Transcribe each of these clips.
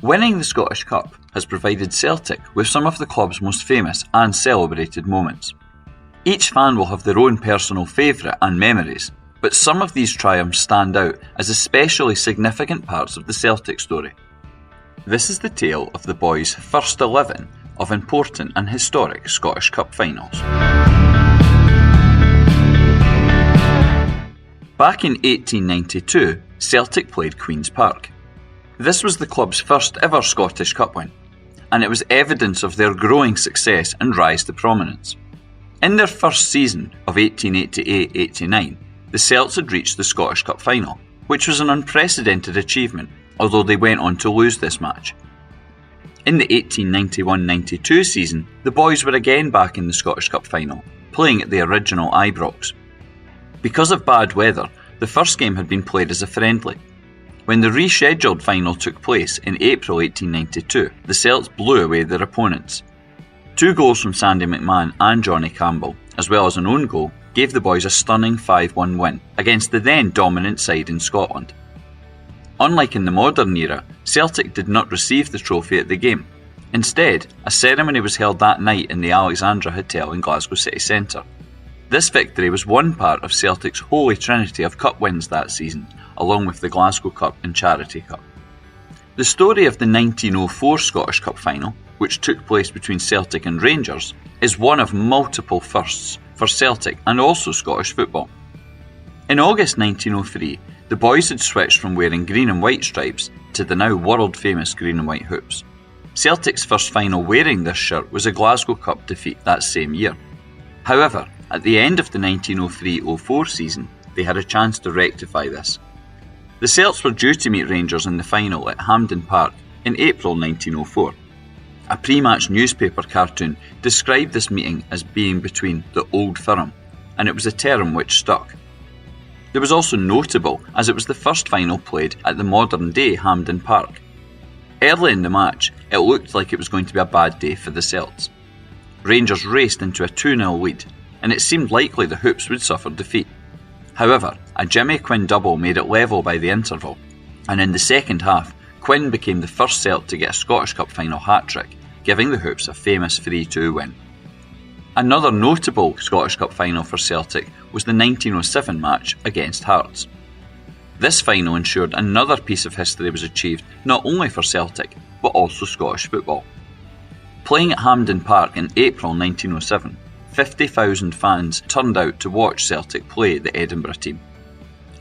Winning the Scottish Cup has provided Celtic with some of the club's most famous and celebrated moments. Each fan will have their own personal favourite and memories, but some of these triumphs stand out as especially significant parts of the Celtic story. This is the tale of the Bhoys' first 11 of important and historic Scottish Cup finals. Back in 1892, Celtic played Queen's Park. This was the club's first ever Scottish Cup win, and it was evidence of their growing success and rise to prominence. In their first season of 1888-89, the Celts had reached the Scottish Cup final, which was an unprecedented achievement, although they went on to lose this match. In the 1891-92 season, the Bhoys were again back in the Scottish Cup final, playing at the original Ibrox. Because of bad weather, the first game had been played as a friendly. When the rescheduled final took place in April 1892, the Celts blew away their opponents. 2 goals from Sandy McMahon and Johnny Campbell, as well as an own goal, gave the Bhoys a stunning 5-1 win against the then dominant side in Scotland. Unlike in the modern era, Celtic did not receive the trophy at the game. Instead, a ceremony was held that night in the Alexandra Hotel in Glasgow city centre. This victory was one part of Celtic's holy trinity of cup wins that season, along with the Glasgow Cup and Charity Cup. The story of the 1904 Scottish Cup final, which took place between Celtic and Rangers, is one of multiple firsts for Celtic and also Scottish football. In August 1903, the Bhoys had switched from wearing green and white stripes to the now world-famous green and white hoops. Celtic's first final wearing this shirt was a Glasgow Cup defeat that same year. However, at the end of the 1903-04 season, they had a chance to rectify this. The Celts were due to meet Rangers in the final at Hampden Park in April 1904. A pre-match newspaper cartoon described this meeting as being between the Old Firm, and it was a term which stuck. It was also notable as it was the first final played at the modern-day Hampden Park. Early in the match, it looked like it was going to be a bad day for the Celts. Rangers raced into a 2-0 lead, and it seemed likely the Hoops would suffer defeat. However, a Jimmy Quinn double made it level by the interval, and in the second half, Quinn became the first Celt to get a Scottish Cup final hat-trick, giving the Hoops a famous 3-2 win. Another notable Scottish Cup final for Celtic was the 1907 match against Hearts. This final ensured another piece of history was achieved not only for Celtic, but also Scottish football. Playing at Hampden Park in April 1907, 50,000 fans turned out to watch Celtic play the Edinburgh team.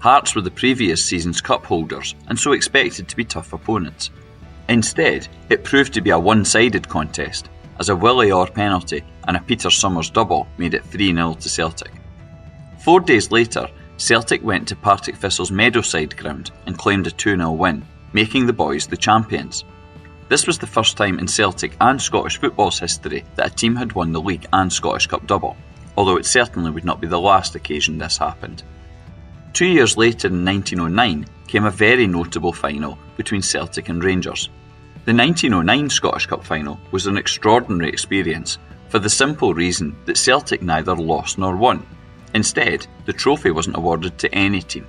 Hearts were the previous season's cup holders and so expected to be tough opponents. Instead, it proved to be a one-sided contest, as a Willie Orr penalty and a Peter Summers double made it 3-0 to Celtic. 4 days later, Celtic went to Partick Thistle's Meadowside ground and claimed a 2-0 win, making the Bhoys the champions. This was the first time in Celtic and Scottish football's history that a team had won the league and Scottish Cup double, although it certainly would not be the last occasion this happened. 2 years later in 1909 came a very notable final between Celtic and Rangers. The 1909 Scottish Cup final was an extraordinary experience for the simple reason that Celtic neither lost nor won. Instead, the trophy wasn't awarded to any team.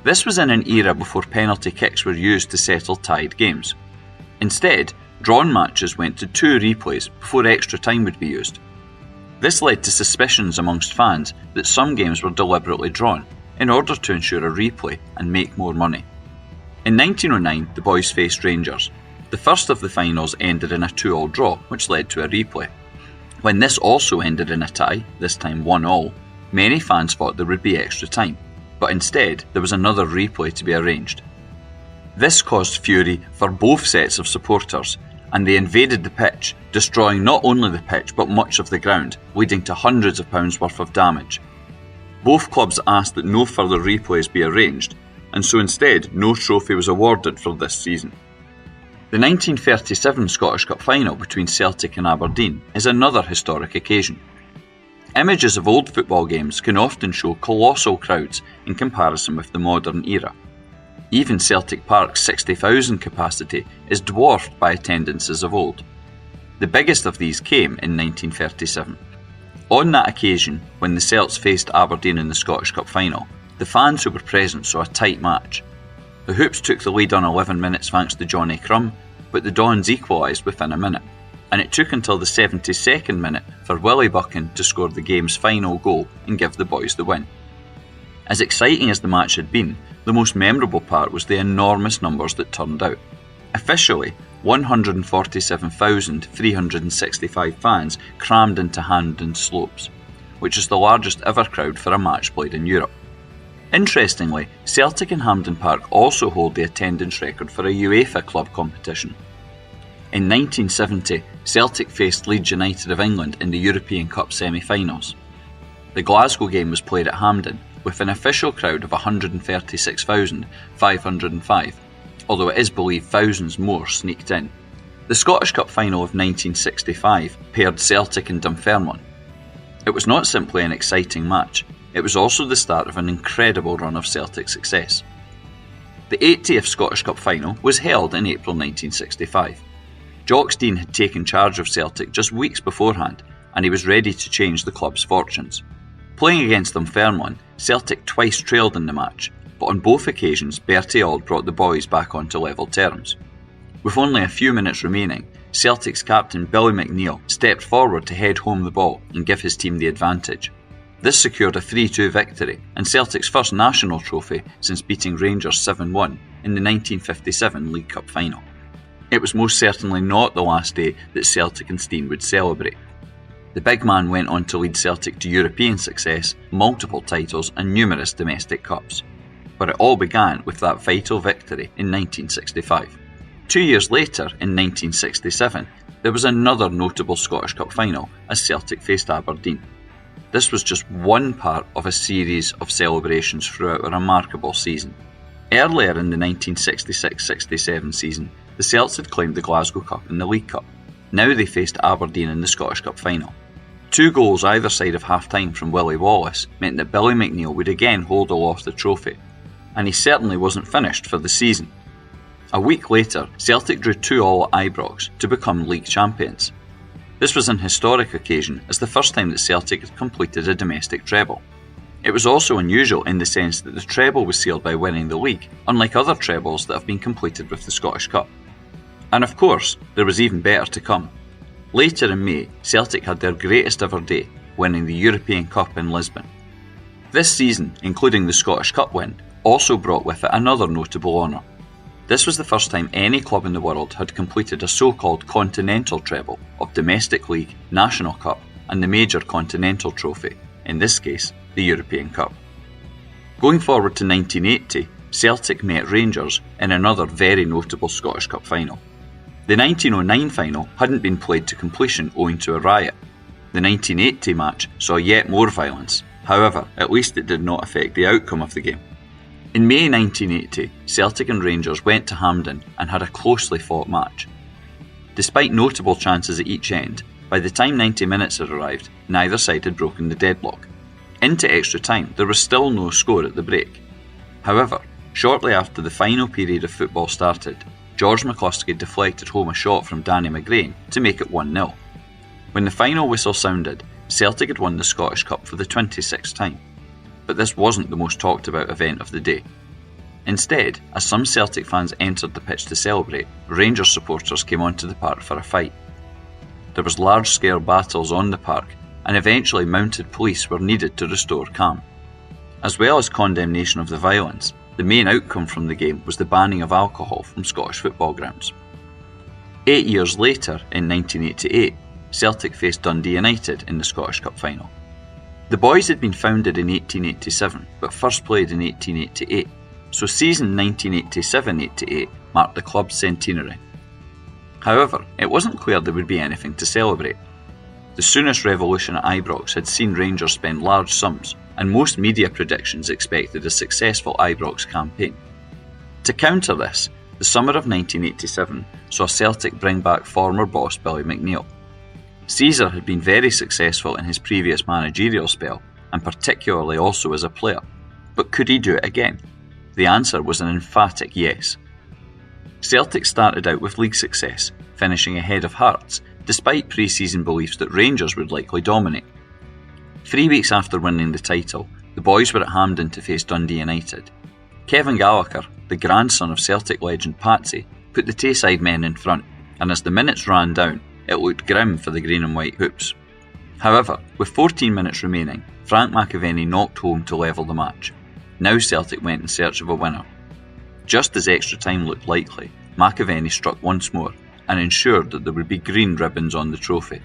This was in an era before penalty kicks were used to settle tied games. Instead, drawn matches went to 2 replays before extra time would be used. This led to suspicions amongst fans that some games were deliberately drawn in order to ensure a replay and make more money. In 1909, the Bhoys faced Rangers. The first of the finals ended in a 2-2 draw, which led to a replay. When this also ended in a tie, this time 1-1, many fans thought there would be extra time, but instead there was another replay to be arranged. This caused fury for both sets of supporters, and they invaded the pitch, destroying not only the pitch but much of the ground, leading to hundreds of pounds worth of damage. Both clubs asked that no further replays be arranged, and so instead no trophy was awarded for this season. The 1937 Scottish Cup final between Celtic and Aberdeen is another historic occasion. Images of old football games can often show colossal crowds in comparison with the modern era. Even Celtic Park's 60,000 capacity is dwarfed by attendances of old. The biggest of these came in 1937. On that occasion, when the Celts faced Aberdeen in the Scottish Cup final, the fans who were present saw a tight match. The Hoops took the lead on 11 minutes thanks to Johnny Crumb, but the Dons equalised within a minute, and it took until the 72nd minute for Willie Buchan to score the game's final goal and give the boys the win. As exciting as the match had been, the most memorable part was the enormous numbers that turned out. Officially, 147,365 fans crammed into Hampden Slopes, which is the largest ever crowd for a match played in Europe. Interestingly, Celtic and Hampden Park also hold the attendance record for a UEFA club competition. In 1970, Celtic faced Leeds United of England in the European Cup semi-finals. The Glasgow game was played at Hampden, with an official crowd of 136,505, although it is believed thousands more sneaked in. The Scottish Cup final of 1965 paired Celtic and Dunfermline. It was not simply an exciting match, it was also the start of an incredible run of Celtic success. The 80th Scottish Cup final was held in April 1965. Jock Stein had taken charge of Celtic just weeks beforehand, and he was ready to change the club's fortunes. Playing against Dunfermline, Celtic twice trailed in the match, but on both occasions Bertie Auld brought the boys back onto level terms. With only a few minutes remaining, Celtic's captain Billy McNeill stepped forward to head home the ball and give his team the advantage. This secured a 3-2 victory and Celtic's first national trophy since beating Rangers 7-1 in the 1957 League Cup final. It was most certainly not the last day that Celtic and Stein would celebrate. The big man went on to lead Celtic to European success, multiple titles and numerous domestic cups. But it all began with that vital victory in 1965. 2 years later, in 1967, there was another notable Scottish Cup final as Celtic faced Aberdeen. This was just one part of a series of celebrations throughout a remarkable season. Earlier in the 1966-67 season, the Celts had claimed the Glasgow Cup and the League Cup. Now they faced Aberdeen in the Scottish Cup final. 2 goals either side of half-time from Willie Wallace meant that Billy McNeill would again hold aloft the trophy, and he certainly wasn't finished for the season. A week later, Celtic drew 2-2 at Ibrox to become league champions. This was an historic occasion as the first time that Celtic had completed a domestic treble. It was also unusual in the sense that the treble was sealed by winning the league, unlike other trebles that have been completed with the Scottish Cup. And of course, there was even better to come. Later in May, Celtic had their greatest ever day, winning the European Cup in Lisbon. This season, including the Scottish Cup win, also brought with it another notable honour. This was the first time any club in the world had completed a so-called continental treble of Domestic League, National Cup and the major continental trophy, in this case, the European Cup. Going forward to 1980, Celtic met Rangers in another very notable Scottish Cup final. The 1909 final hadn't been played to completion owing to a riot. The 1980 match saw yet more violence, however, at least it did not affect the outcome of the game. In May 1980, Celtic and Rangers went to Hampden and had a closely fought match. Despite notable chances at each end, by the time 90 minutes had arrived, neither side had broken the deadlock. Into extra time, there was still no score at the break. However, shortly after the final period of football started, George McCluskey deflected home a shot from Danny McGrain to make it 1-0. When the final whistle sounded, Celtic had won the Scottish Cup for the 26th time. But this wasn't the most talked about event of the day. Instead, as some Celtic fans entered the pitch to celebrate, Rangers supporters came onto the park for a fight. There was large-scale battles on the park, and eventually mounted police were needed to restore calm. As well as condemnation of the violence, the main outcome from the game was the banning of alcohol from Scottish football grounds. 8 years later, in 1988, Celtic faced Dundee United in the Scottish Cup final. The Bhoys had been founded in 1887, but first played in 1888, so season 1987-88 marked the club's centenary. However, it wasn't clear there would be anything to celebrate. The Soonest revolution at Ibrox had seen Rangers spend large sums, and most media predictions expected a successful Ibrox campaign. To counter this, the summer of 1987 saw Celtic bring back former boss Billy McNeill. Caesar had been very successful in his previous managerial spell, and particularly also as a player. But could he do it again? The answer was an emphatic yes. Celtic started out with league success, finishing ahead of Hearts, despite pre-season beliefs that Rangers would likely dominate. 3 weeks after winning the title, the boys were at Hampden to face Dundee United. Kevin Gallagher, the grandson of Celtic legend Patsy, put the Tayside men in front, and as the minutes ran down, it looked grim for the green and white hoops. However, with 14 minutes remaining, Frank McAvenny knocked home to level the match. Now Celtic went in search of a winner. Just as extra time looked likely, McAvenny struck once more and ensured that there would be green ribbons on the trophy.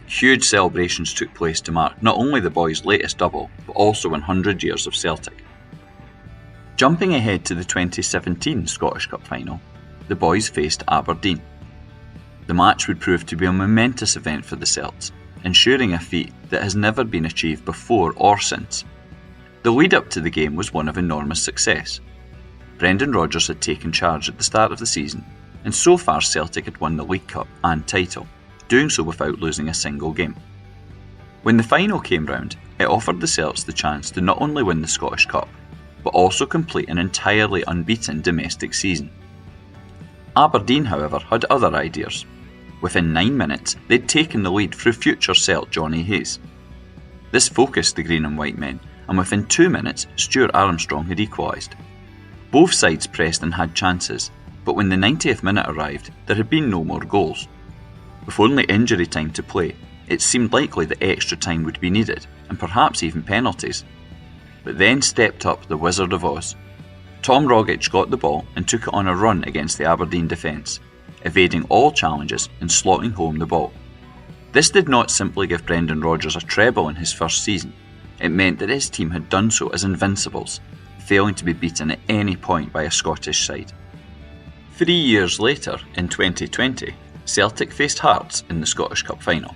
Huge celebrations took place to mark not only the boys' latest double, but also 100 years of Celtic. Jumping ahead to the 2017 Scottish Cup final, the boys faced Aberdeen. The match would prove to be a momentous event for the Celts, ensuring a feat that has never been achieved before or since. The lead up to the game was one of enormous success. Brendan Rodgers had taken charge at the start of the season, and so far Celtic had won the League Cup and title, doing so without losing a single game. When the final came round, it offered the Celts the chance to not only win the Scottish Cup, but also complete an entirely unbeaten domestic season. Aberdeen, however, had other ideas. Within 9 minutes, they'd taken the lead through future Celt Johnny Hayes. This focused the green and white men, and within 2 minutes, Stuart Armstrong had equalised. Both sides pressed and had chances, but when the 90th minute arrived, there had been no more goals. With only injury time to play, it seemed likely that extra time would be needed, and perhaps even penalties. But then stepped up the Wizard of Oz. Tom Rogic got the ball and took it on a run against the Aberdeen defence, evading all challenges and slotting home the ball. This did not simply give Brendan Rodgers a treble in his first season, it meant that his team had done so as invincibles, failing to be beaten at any point by a Scottish side. 3 years later, in 2020, Celtic faced Hearts in the Scottish Cup final.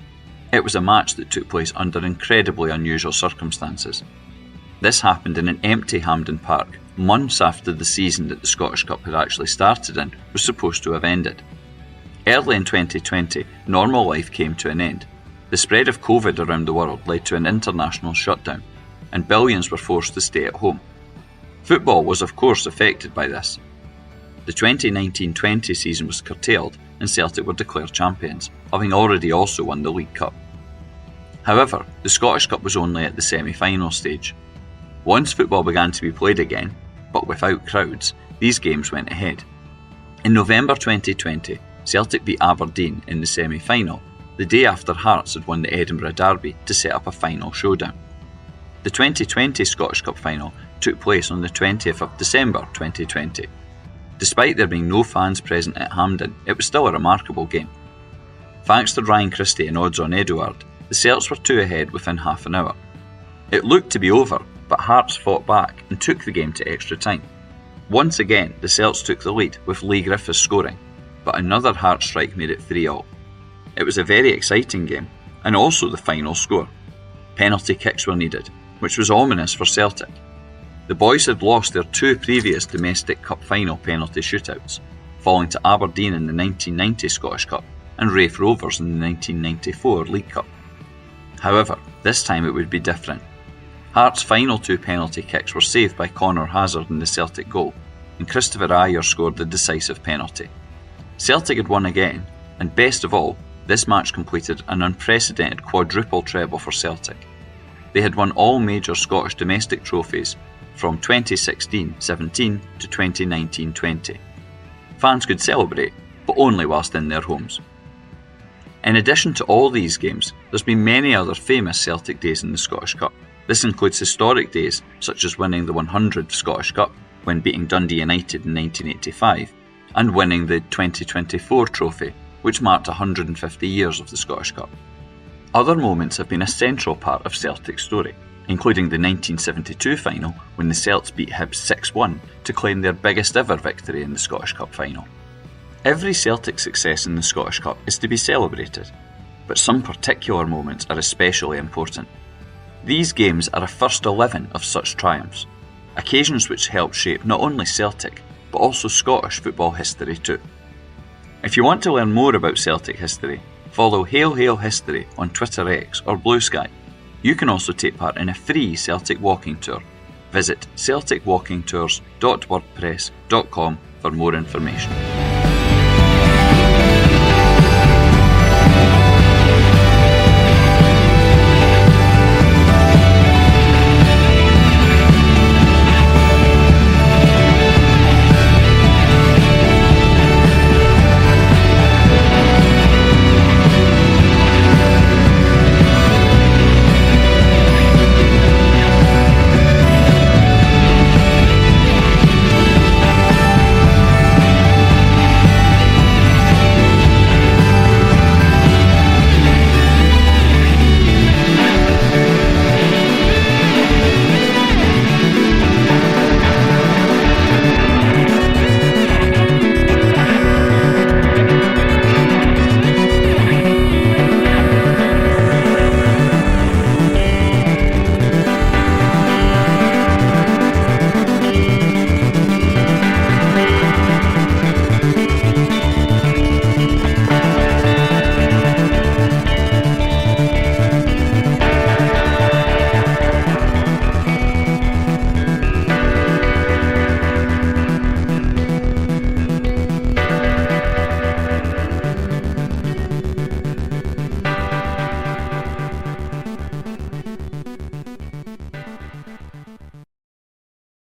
It was a match that took place under incredibly unusual circumstances. This happened in an empty Hampden Park, months after the season that the Scottish Cup had actually started in was supposed to have ended. Early in 2020, normal life came to an end. The spread of COVID around the world led to an international shutdown, and billions were forced to stay at home. Football was of course affected by this. The 2019-20 season was curtailed and Celtic were declared champions, having already also won the League Cup. However, the Scottish Cup was only at the semi-final stage. Once football began to be played again, but without crowds, these games went ahead. In November 2020, Celtic beat Aberdeen in the semi-final, the day after Hearts had won the Edinburgh Derby to set up a final showdown. The 2020 Scottish Cup final took place on the 20th of December 2020. Despite there being no fans present at Hampden, it was still a remarkable game. Thanks to Ryan Christie and odds-on Edouard, the Celts were 2 ahead within half an hour. It looked to be over, but Hearts fought back and took the game to extra time. Once again, the Celts took the lead with Lee Griffiths scoring, but another Hearts strike made it 3-3. It was a very exciting game, and also the final score. Penalty kicks were needed, which was ominous for Celtic. The boys had lost their 2 previous domestic cup final penalty shootouts, falling to Aberdeen in the 1990 Scottish Cup and Raith Rovers in the 1994 League Cup. However, this time it would be different. Hearts' final 2 penalty kicks were saved by Connor Hazard in the Celtic goal, and Christopher Ajer scored the decisive penalty. Celtic had won again, and best of all, this match completed an unprecedented quadruple treble for Celtic. They had won all major Scottish domestic trophies from 2016-17 to 2019-20. Fans could celebrate, but only whilst in their homes. In addition to all these games, there's been many other famous Celtic days in the Scottish Cup. This includes historic days such as winning the 100th Scottish Cup when beating Dundee United in 1985, and winning the 2024 trophy, which marked 150 years of the Scottish Cup. Other moments have been a central part of Celtic's story, including the 1972 final when the Celts beat Hibs 6-1 to claim their biggest ever victory in the Scottish Cup final. Every Celtic success in the Scottish Cup is to be celebrated, but some particular moments are especially important. These games are a first 11 of such triumphs, occasions which helped shape not only Celtic, but also Scottish football history too. If you want to learn more about Celtic history, follow Hail Hail History on Twitter X or Blue Sky. You can also take part in a free Celtic walking tour. Visit celticwalkingtours.wordpress.com for more information.